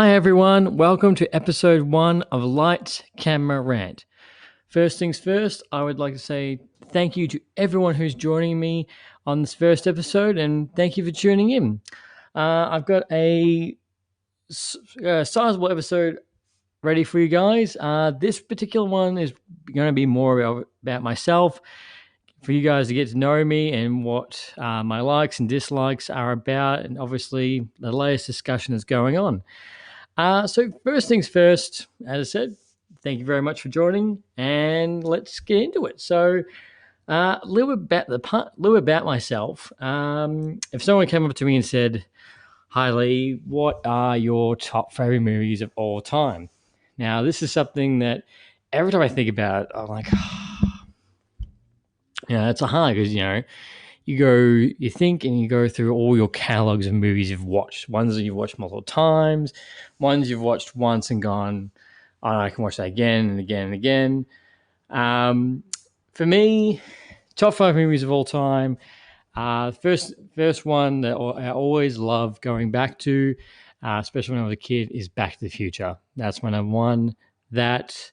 Hi everyone, welcome to episode 1 of Lights Camera Rant. First things first, I would like to say thank you to everyone who's joining me on this first episode and thank you for tuning in. I've got a sizable episode ready for you guys. This particular one is going to be more about myself, for you guys to get to know me and what my likes and dislikes are about, and obviously the latest discussion is going on. So first things first, as I said, thank you very much for joining, and let's get into it. So, a little about myself. If someone came up to me and said, "Hi Lee, what are your top favorite movies of all time?" Now, this is something that every time I think about it, I'm like, it's a hard because you think and you go through all your catalogs of movies you've watched, ones that you've watched multiple times, ones you've watched once and gone, oh, I can watch that again and again and again. Um, for me, top 5 movies of all time. First one that I always love going back to, especially when I was a kid, is Back to the Future. That's my number one. That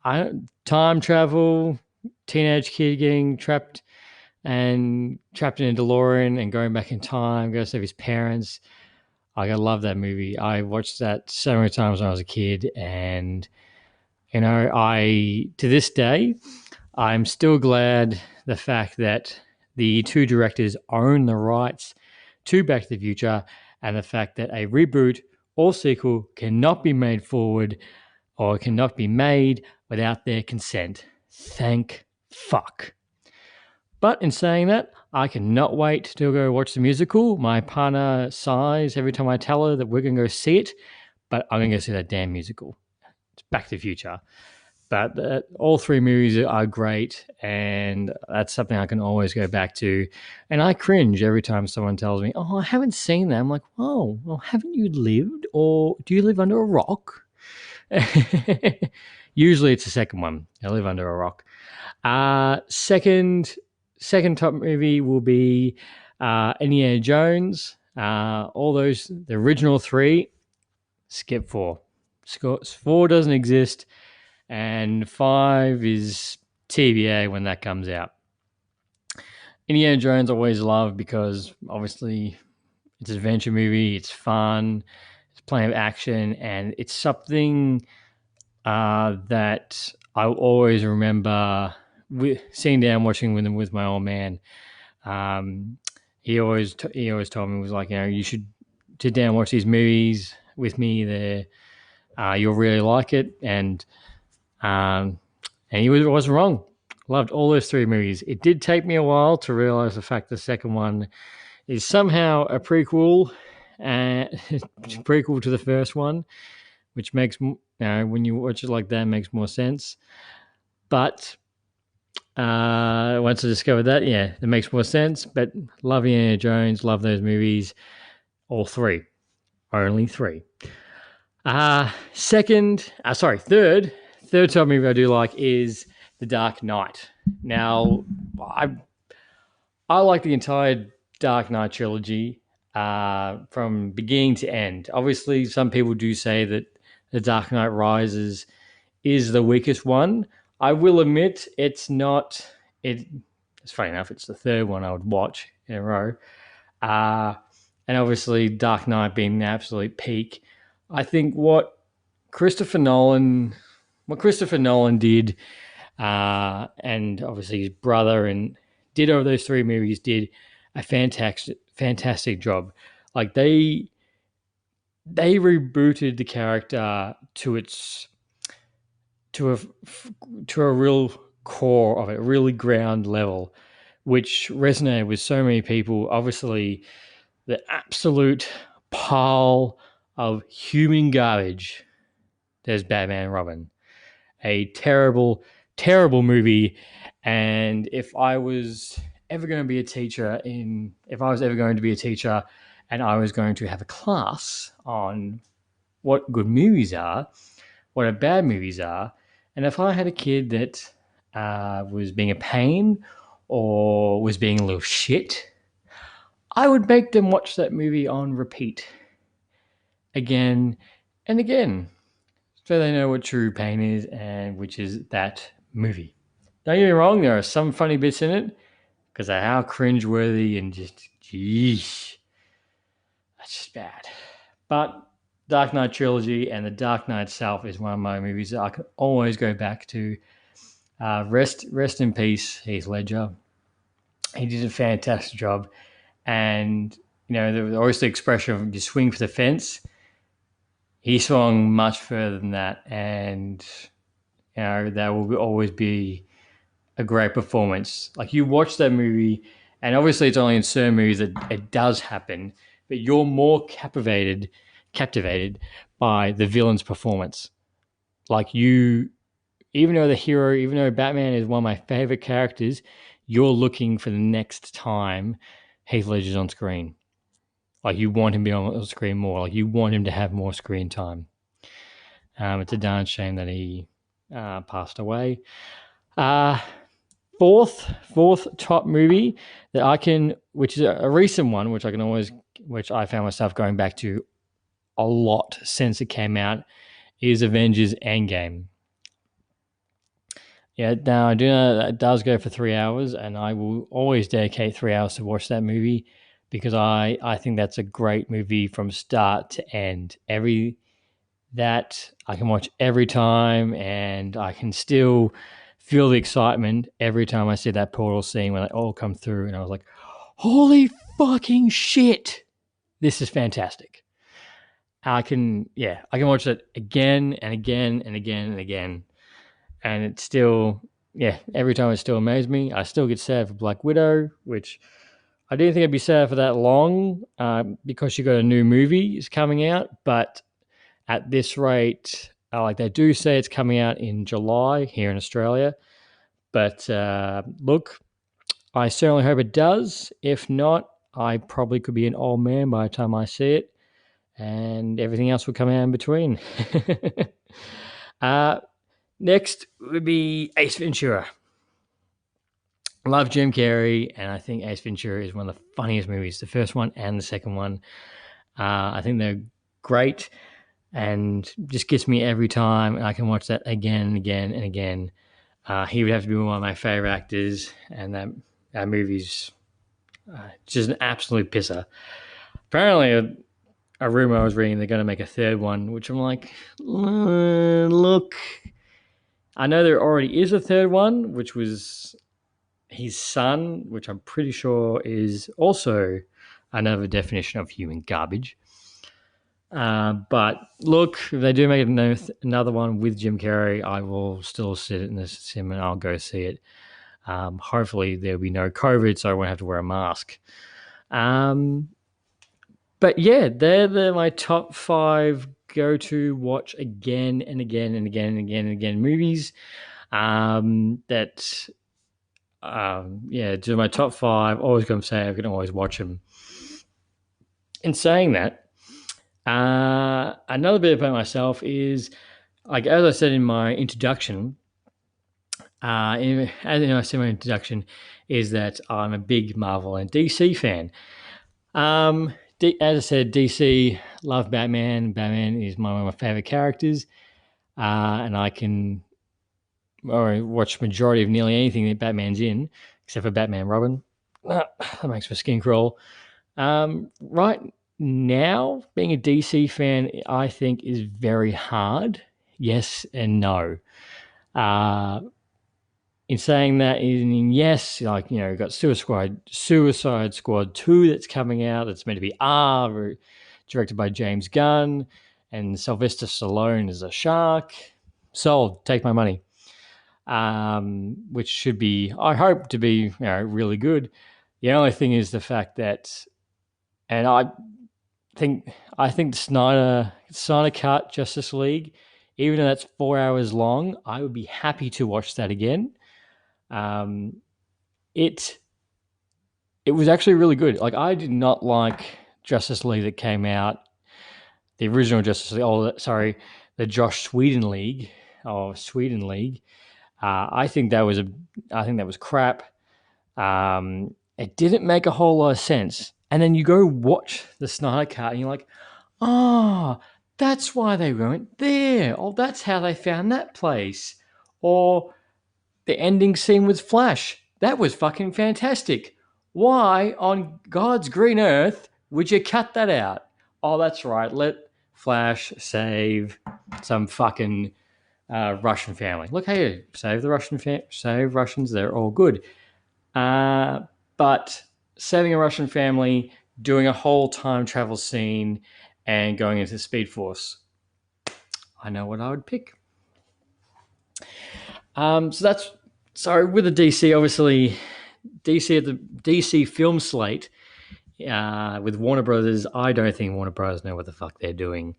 I time travel, teenage kid getting trapped in a DeLorean and going back in time, go save his parents. I love that movie. I watched that so many times when I was a kid, and I to this day, I'm still glad the fact that the two directors own the rights to Back to the Future, and the fact that a reboot or sequel cannot be made forward or cannot be made without their consent. Thank fuck. But in saying that, I cannot wait to go watch the musical. My partner sighs every time I tell her that we're going to go see it, but I'm going to go see that damn musical. It's Back to the Future. But all three movies are great, and that's something I can always go back to. And I cringe every time someone tells me, "Oh, I haven't seen that." I'm like, "Oh, well, haven't you lived, or do you live under a rock?" Usually, it's the second one. I live under a rock. Uh, second, second top movie will be Indiana Jones. All those, the original three. Skip four. Four doesn't exist, and five is TBA when that comes out. Indiana Jones always loved because obviously it's an adventure movie. It's fun. It's plenty of action, and it's something that I always remember sitting down watching with my old man. Um, he always told me, was like, you should sit down and watch these movies with me. You'll really like it, um, and wasn't wrong. Loved all those three movies. It did take me a while to realize the fact the second one is somehow a prequel, prequel to the first one, which makes when you watch it like that, makes more sense. But once I discovered that, yeah, it makes more sense. But love Indiana Jones, love those movies, all three, only three. Third top movie I do like is The Dark Knight. Now, I like the entire Dark Knight trilogy from beginning to end. Obviously, some people do say that The Dark Knight Rises is the weakest one. I will admit it's not. It's funny enough. It's the third one I would watch in a row. Uh, and obviously, Dark Knight being the absolute peak. I think Christopher Nolan, what Christopher Nolan did, and obviously his brother and did over those three movies, did a fantastic job. Like they rebooted the character to a to a real core of it, really ground level, which resonated with so many people. Obviously, the absolute pile of human garbage. There's Batman and Robin, a terrible, terrible movie. And if I was ever going to be a teacher if I was ever going to be a teacher and I was going to have a class on what good movies are, what bad movies are, and if I had a kid that was being a pain or was being a little shit, I would make them watch that movie on repeat again And again, so they know what true pain is, and which is that movie. Don't get me wrong, there are some funny bits in it because of how cringeworthy and just, geesh, that's just bad. But Dark Knight trilogy and the Dark Knight itself is one of my movies that I can always go back to. Rest in peace, Heath Ledger. He did a fantastic job, and there was always the expression of you swing for the fence. He swung much further than that, and that will always be a great performance. Like, you watch that movie, and obviously it's only in certain movies that it does happen, but you're more captivated by the villain's performance. Like, even though Batman is one of my favorite characters, you're looking for the next time Heath Ledger's on screen. Like, you want him to be on the screen more. Like, you want him to have more screen time. It's a darn shame that he passed away. Fourth top movie which is a recent one, which I found myself going back to a lot since it came out, is Avengers Endgame. Yeah, now I do know that it does go for 3 hours, and I will always dedicate 3 hours to watch that movie because I think that's a great movie from start to end. That I can watch every time, and I can still feel the excitement every time I see that portal scene when they all come through, and I was like, holy fucking shit, this is fantastic. I can watch it again and again and again and again, and it's still, every time it still amazes me. I still get sad for Black Widow, which I didn't think I'd be sad for that long, because she got a new movie is coming out, but at this rate, like, they do say it's coming out in July here in Australia. But look, I certainly hope it does. If not, I probably could be an old man by the time I see it, and everything else will come out in between. Next would be Ace Ventura. I love Jim Carrey, and I think Ace Ventura is one of the funniest movies, the first one and the second one. I think they're great, and just gets me every time, and I can watch that again and again and again. He would have to be one of my favorite actors, and that movie's just an absolute pisser. Apparently, a rumor I was reading, they're going to make a third one, which I'm like, look, I know there already is a third one, which was his son, which I'm pretty sure is also another definition of human garbage. But look, if they do make another one with Jim Carrey, I will still sit in the cinema and I'll go see it. Hopefully there'll be no COVID, so I won't have to wear a mask. But yeah, they're my top 5 go-to watch again and again and again and again and again movies. To my top 5. Always going to say I can always watch them. In saying that, another bit about myself is, like, as I said in my introduction, is that I'm a big Marvel and DC fan. As I said, DC, love Batman. Batman is one of my favorite characters, and I can watch majority of nearly anything that Batman's in, except for Batman Robin. That makes my skin crawl. Right now, being a DC fan, I think, is very hard. Yes and no. In saying that, yes, like, you've got Suicide Squad 2 that's coming out. That's meant to be directed by James Gunn, and Sylvester Stallone is a shark. Sold. Take my money. Which should be, I hope to be, really good. The only thing is the fact that, and I think the Snyder Cut Justice League, even though that's 4 hours long, I would be happy to watch that again. It was actually really good. Like, I did not like Justice League that came out, the original Justice League. The Joss Whedon League, Sweden League. I think that was crap. It didn't make a whole lot of sense. And then you go watch the Snyder Cut, and you're like, That's why they went there. Oh, that's how they found that place. Or the ending scene with Flash. That was fucking fantastic. Why on God's green earth would you cut that out? Oh, that's right. Let Flash save some fucking Russian family. Look, hey, save the save Russians. They're all good. But saving a Russian family, doing a whole time travel scene, and going into Speed Force. I know what I would pick. So with the DC, obviously DC at the DC film slate with Warner Brothers. I don't think Warner Brothers know what the fuck they're doing.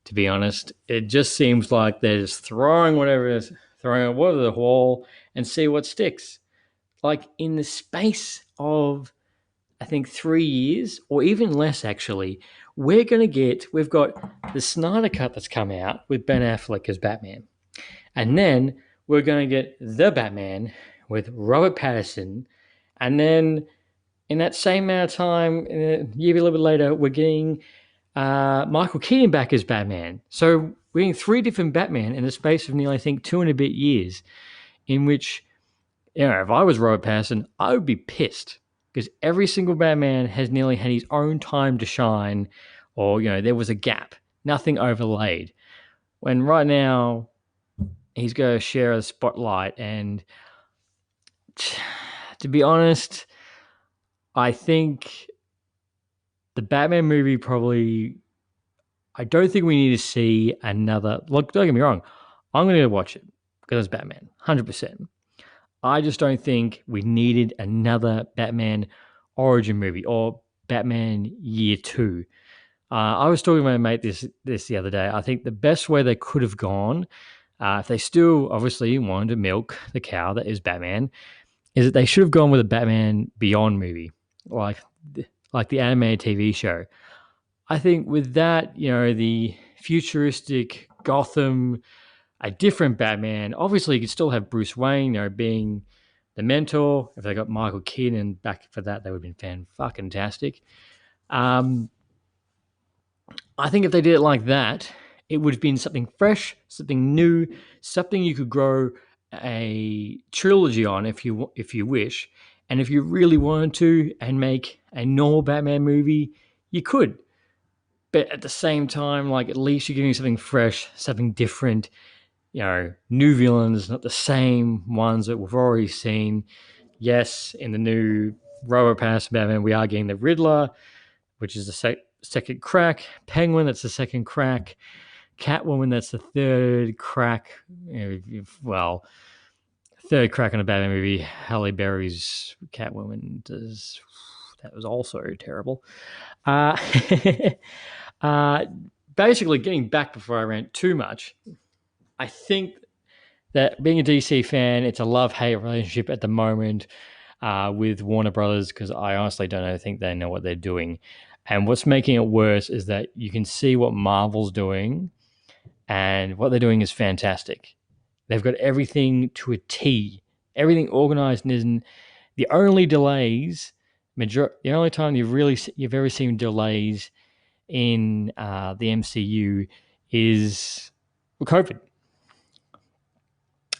To be honest, it just seems like they're just throwing throwing it over the wall and see what sticks. Like in the space of I think 3 years or even less actually, we've got the Snyder Cut that's come out with Ben Affleck as Batman. And then we're going to get The Batman with Robert Pattinson. And then in that same amount of time, a year a little bit later, we're getting Michael Keaton back as Batman. So we're getting 3 different Batman in the space of nearly, I think, 2 and a bit years, in which, if I was Robert Pattinson, I would be pissed because every single Batman has nearly had his own time to shine, or, there was a gap, nothing overlaid. When right now, he's going to share a spotlight. And to be honest, I think the Batman movie I don't think we need to see another. Look, don't get me wrong. I'm going to watch it because it's Batman, 100%. I just don't think we needed another Batman origin movie or Batman Year 2. I was talking to my mate this the other day. I think the best way they could have gone, if they still obviously wanted to milk the cow that is Batman, is that they should have gone with a Batman Beyond movie, like the animated TV show. I think with that, the futuristic Gotham, a different Batman. Obviously, you could still have Bruce Wayne, being the mentor. If they got Michael Keaton back for that, that would have been fantastic. I think if they did it like that, it would have been something fresh, something new, something you could grow a trilogy on if you wish. And if you really wanted to and make a normal Batman movie, you could. But at the same time, like at least you're giving something fresh, something different, new villains, not the same ones that we've already seen. Yes, in the new Robert Pattinson Batman, we are getting the Riddler, which is the second crack. Penguin, that's the second crack. Catwoman, that's the third crack. Well, third crack on a Batman movie. Halle Berry's Catwoman that was also terrible. Basically, getting back before I rant too much, I think that being a DC fan, it's a love-hate relationship at the moment with Warner Brothers because I honestly don't think they know what they're doing. And what's making it worse is that you can see what Marvel's doing, and what they're doing is fantastic. They've got everything to a T, everything organized, and isn't the only delays. The only time you've ever seen delays in the MCU is COVID.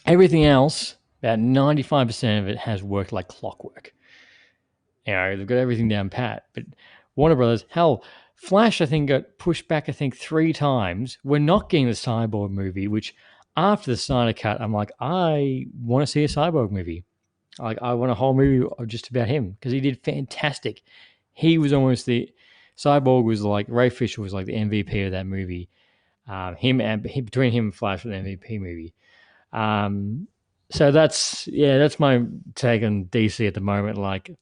Everything else, about 95% of it has worked like clockwork. They've got everything down pat. But Warner Brothers, hell, Flash, I think, got pushed back, 3 times. We're not getting the Cyborg movie, which after the Snyder Cut, I'm like, I want to see a Cyborg movie. Like, I want a whole movie just about him because he did fantastic. He was almost Cyborg was like, Ray Fisher was like the MVP of that movie. Between him and Flash was an MVP movie. So that's my take on DC at the moment. Like,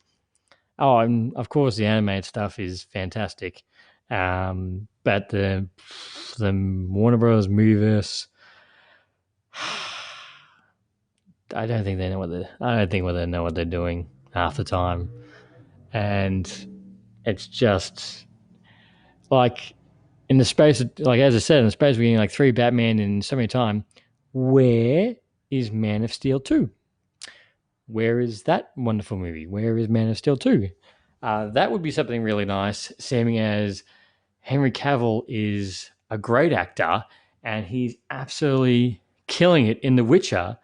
and of course the animated stuff is fantastic, but the Warner Bros. Movieverse, I don't think they know what they're doing half the time, and it's just like in the space of, like as I said, in the space of getting 3 Batman in so many time. Where is Man of Steel 2? Where is that wonderful movie? Where is Man of Steel 2? That would be something really nice, seeming as Henry Cavill is a great actor, and he's absolutely killing it in The Witcher.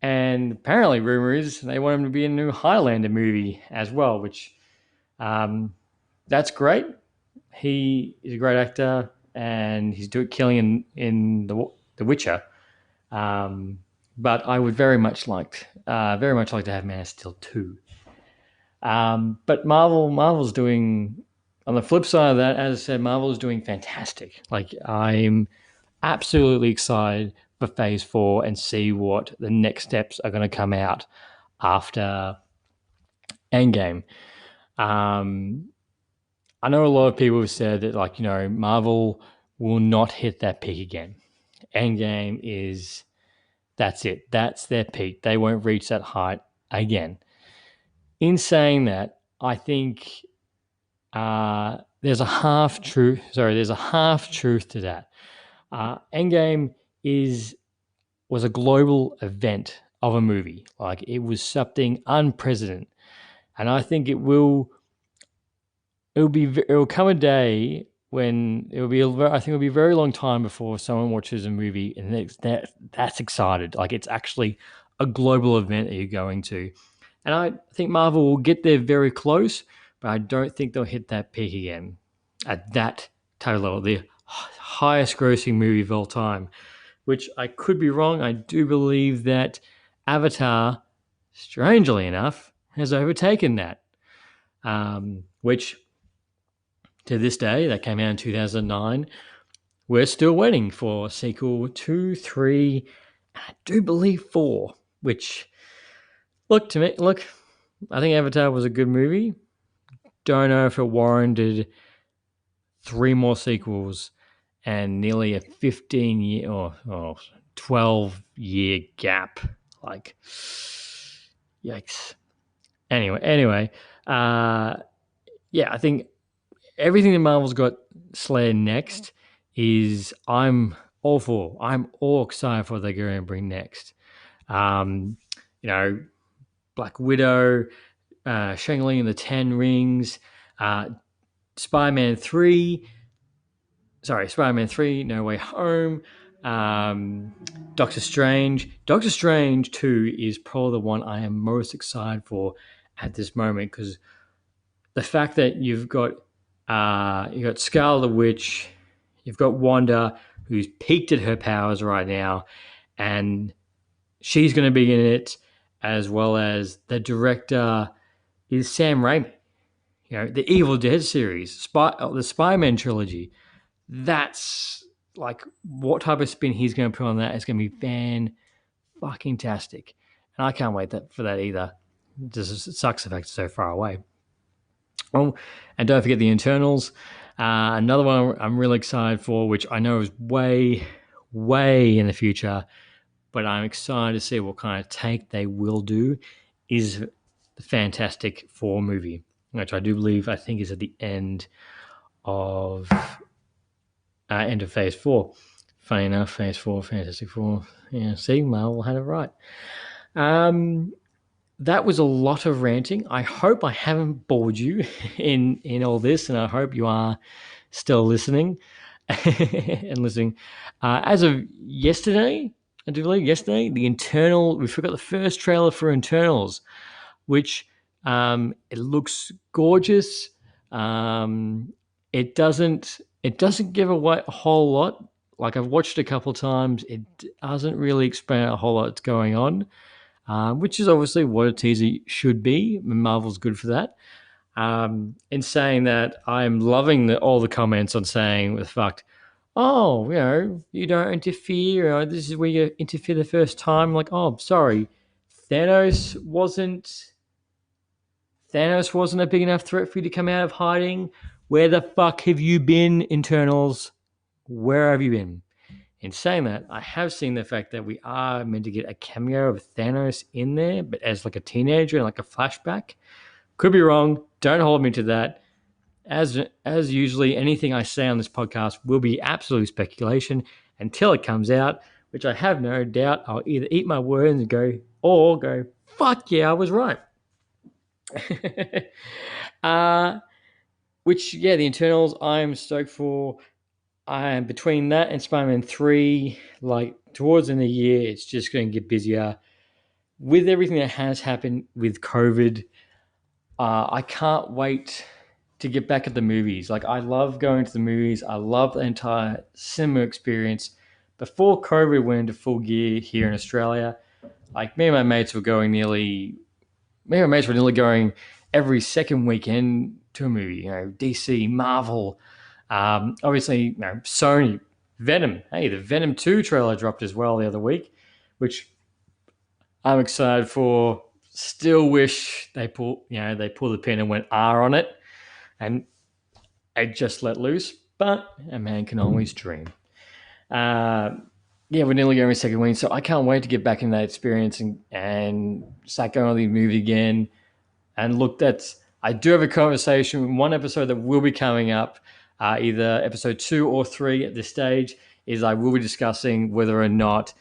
And apparently, rumor is they want him to be in a new Highlander movie as well, which that's great. He is a great actor, and he's doing killing in the Witcher. Um, but I would very much like to have Man of Steel 2. But Marvel's doing, on the flip side of that, as I said, Marvel is doing fantastic. Like, I'm absolutely excited for Phase 4 and see what the next steps are going to come out after Endgame. Um, I know a lot of people have said that, like, Marvel will not hit that peak again. Endgame is, that's it. That's their peak. They won't reach that height again. In saying that, I think there's a half truth. Sorry, there's a half truth to that. Endgame was a global event of a movie. Like, it was something unprecedented, and I think it will come a day when I think it'll be a very long time before someone watches a movie and that's excited. Like, it's actually a global event that you're going to. And I think Marvel will get there very close, but I don't think they'll hit that peak again at that title level, the highest grossing movie of all time, which I could be wrong. I do believe that Avatar, strangely enough, has overtaken that, which to this day, that came out in 2009. We're still waiting for sequel 2, 3, and I do believe 4, which, look, I think Avatar was a good movie. Don't know if it warranted 3 more sequels and nearly a 15-year or 12-year gap. Like, yikes. Anyway, yeah, I think everything that Marvel's got slated next is I'm all for. I'm all excited for what they're going to bring next. Black Widow, Shang-Li and the Ten Rings, Spider-Man 3, No Way Home, Doctor Strange. Doctor Strange 2 is probably the one I am most excited for at this moment, because the fact that you've got Scarlet Witch, you've got Wanda, who's peaked at her powers right now, and she's going to be in it, as well as the director is Sam Raimi. The Evil Dead series, the Spider-Man trilogy. That's like, what type of spin he's going to put on that is going to be fan-fucking-tastic. And I can't wait for that either. It just sucks the fact it's so far away. Oh, and don't forget the Internals. Another one I'm really excited for, which I know is way, way in the future, but I'm excited to see what kind of take they will do, is the Fantastic Four movie, which I think is at the end of Phase 4. Funny enough, Phase 4, Fantastic Four. Yeah, see, Marvel had it right. That was a lot of ranting. I hope I haven't bored you in all this, and I hope you are still listening and listening. As of yesterday, I do believe the Internal, we forgot the first trailer for Internals, which it looks gorgeous. It doesn't give away a whole lot. Like, I've watched it a couple of times. It doesn't really explain a whole lot that's going on. Which is obviously what a teaser should be. Marvel's good for that. In saying that, I'm loving all the comments on saying the fact, oh, you don't interfere. This is where you interfere the first time. Like, oh, sorry, Thanos wasn't a big enough threat for you to come out of hiding. Where the fuck have you been, Internals? Where have you been? In saying that, I have seen the fact that we are meant to get a cameo of Thanos in there, but as like a teenager and like a flashback. Could be wrong. Don't hold me to that. As usually, anything I say on this podcast will be absolute speculation until it comes out, which I have no doubt I'll either eat my words and go, fuck yeah, I was right. The Internals, I'm stoked for. between that and Spider-Man 3, like towards the end of the year, it's just going to get busier. With everything that has happened with COVID, I can't wait to get back at the movies. Like, I love going to the movies. I love the entire cinema experience. Before COVID went into full gear here in Australia, like me and my mates were nearly going every second weekend to a movie. DC, Marvel, obviously, Sony, Venom. Hey, the Venom 2 trailer dropped as well the other week, which I'm excited for. Still wish they pulled the pin and went R on it, and I just let loose. But a man can always dream. We're nearly going to second week, so I can't wait to get back in that experience and start going on the movie again. And look, I do have a conversation. One episode that will be coming up, either episode 2 or 3 at this stage, is I will be discussing whether or not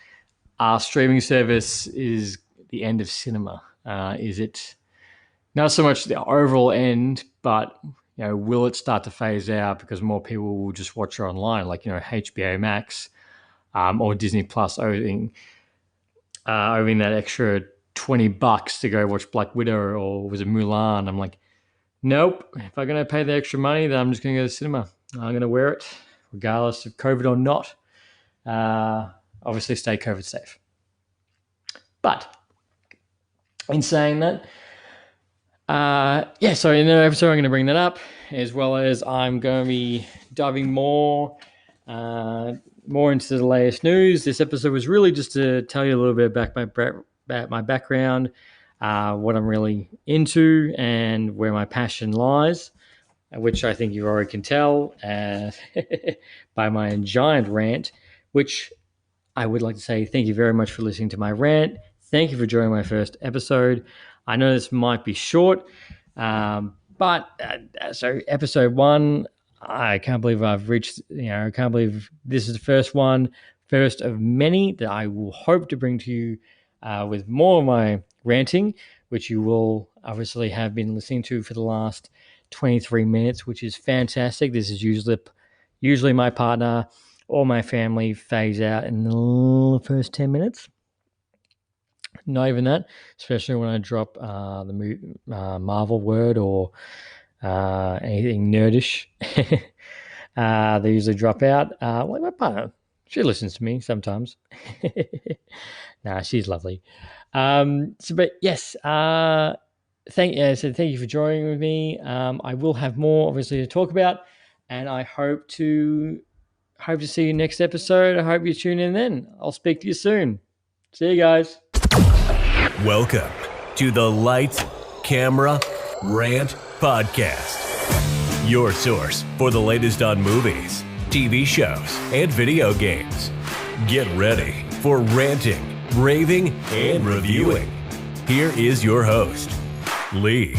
our streaming service is the end of cinema. Is it not so much the overall end, but will it start to phase out because more people will just watch it online, like HBO Max or Disney Plus owing that extra $20 to go watch Black Widow or was it Mulan? I'm like, nope. If I'm going to pay the extra money, then I'm just going to go to the cinema. I'm going to wear it, regardless of COVID or not. Obviously, stay COVID safe. But in saying that, so in the episode, I'm going to bring that up, as well as I'm going to be diving more into the latest news. This episode was really just to tell you a little bit about my background, what I'm really into, and where my passion lies, which I think you already can tell by my giant rant, which I would like to say thank you very much for listening to my rant. Thank you for joining my first episode. I know this might be short, but episode 1, I can't believe I've reached, I can't believe this is the first of many that I will hope to bring to you with more of my ranting, which you will obviously have been listening to for the last 23 minutes, which is fantastic. This is usually my partner or my family phase out in the first 10 minutes. Not even that, especially when I drop the Marvel word or anything nerdish. They usually drop out. Like my partner, she listens to me sometimes. Nah, she's lovely. But yes, thank you for joining with me. I will have more, obviously, to talk about, and I hope to see you next episode. I hope you tune in then. I'll speak to you soon. See you guys. Welcome to the Lights, Camera, Rant Podcast. Your source for the latest on movies, TV shows, and video games. Get ready for ranting, raving, and reviewing. Here is your host, Lee.